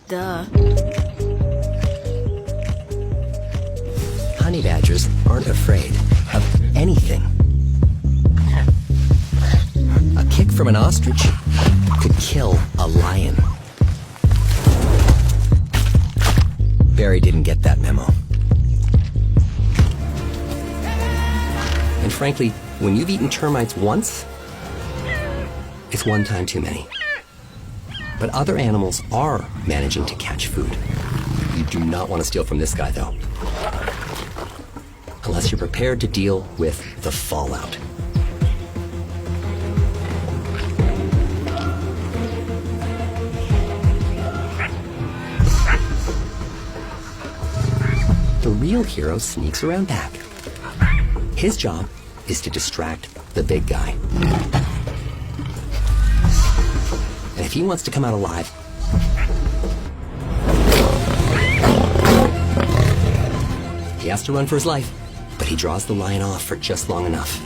Duh. Honey badgers aren't afraid of anything. A kick from an ostrich could kill a lion. Barry didn't get that memo. And frankly, when you've eaten termites once, it's one time too many. But other animals are managing to catch food. You do not want to steal from this guy, though. Unless you're prepared to deal with the fallout. The real hero sneaks around back. His job is to distract the big guy. And if he wants to come out alive, he has to run for his life, but he draws the lion off for just long enough.